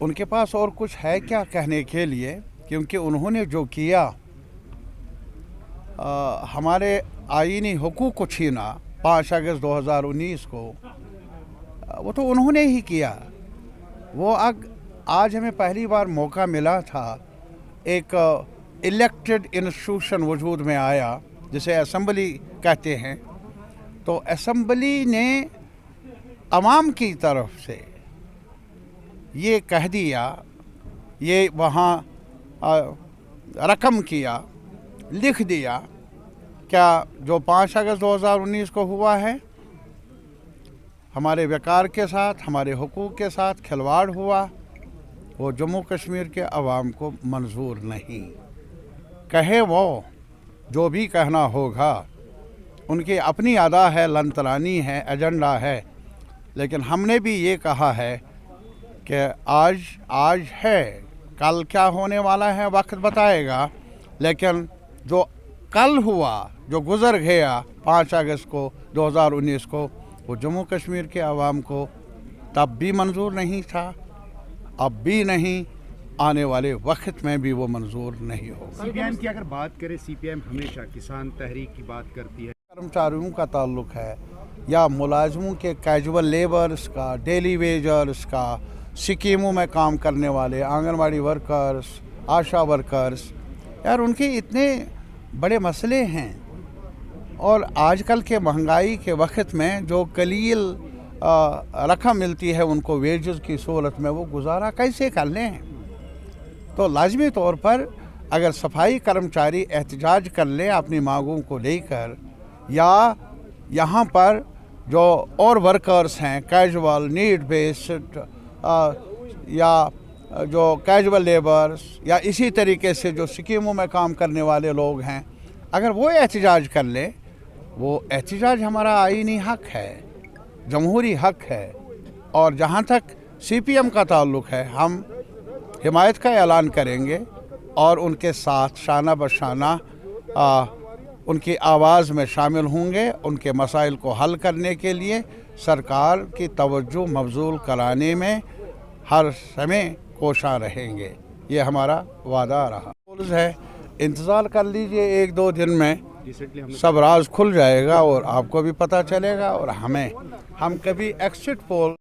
उनके पास और कुछ है क्या कहने के लिए, क्योंकि उन्होंने जो किया हमारे आईनी हुकूक को छीना 5 अगस्त 2019 को, वो तो उन्होंने ही किया। वो आज हमें पहली बार मौका मिला था, एक इलेक्टेड इंस्टीट्यूशन वजूद में आया जिसे असेंबली कहते हैं। तो असेंबली ने अवाम की तरफ से ये कह दिया, ये वहाँ रकम किया, लिख दिया, क्या जो 5 अगस्त 2019 को हुआ है हमारे वक़ार के साथ, हमारे हुकूक के साथ खिलवाड़ हुआ, वो जम्मू कश्मीर के अवाम को मंजूर नहीं। कहे वो जो भी कहना होगा, उनकी अपनी अदा है, लंतरानी है, एजेंडा है, लेकिन हमने भी ये कहा है कि आज है, कल क्या होने वाला है वक्त बताएगा, लेकिन जो कल हुआ, जो गुज़र गया 5 अगस्त को 2019 को, वो जम्मू कश्मीर के अवाम को तब भी मंजूर नहीं था, अब भी नहीं, आने वाले वक्त में भी वो मंजूर नहीं होगा। सीपीएम की अगर बात करें, सीपीएम हमेशा किसान तहरीक की बात करती है। कर्मचारियों का ताल्लुक है या मुलाजमों के कैजुअल लेबर्स का, डेली वेजर्स का, स्कीमों में काम करने वाले आंगनवाड़ी वर्कर्स, आशा वर्कर्स, यार उनके इतने बड़े मसले हैं। और आजकल के महंगाई के वक्त में जो कलील रकम मिलती है उनको वेजेस की सूरत में, वो गुजारा कैसे कर लें? तो लाजमी तौर पर अगर सफाई कर्मचारी एहतजाज कर लें अपनी मांगों को लेकर, या यहाँ पर जो और वर्कर्स हैं कैजुअल, नीड बेस्ड, या जो कैजुअल लेबर्स, या इसी तरीके से जो स्कीमों में काम करने वाले लोग हैं, अगर वो एहतजाज कर ले, वो एहतजाज हमारा आईनी हक है, जमहूरी हक है। और जहाँ तक सीपीएम का ताल्लुक है, हम हिमायत का ऐलान करेंगे और उनके साथ शाना बशाना उनकी आवाज़ में शामिल होंगे। उनके मसाइल को हल करने के लिए सरकार की तवज्जो मबजूल कराने में हर समय कोशा रहेंगे, ये हमारा वादा रहा है। इंतज़ार कर लीजिए, 1-2 दिन में सब राज खुल जाएगा और आपको भी पता चलेगा। और हम कभी एग्जिट पोल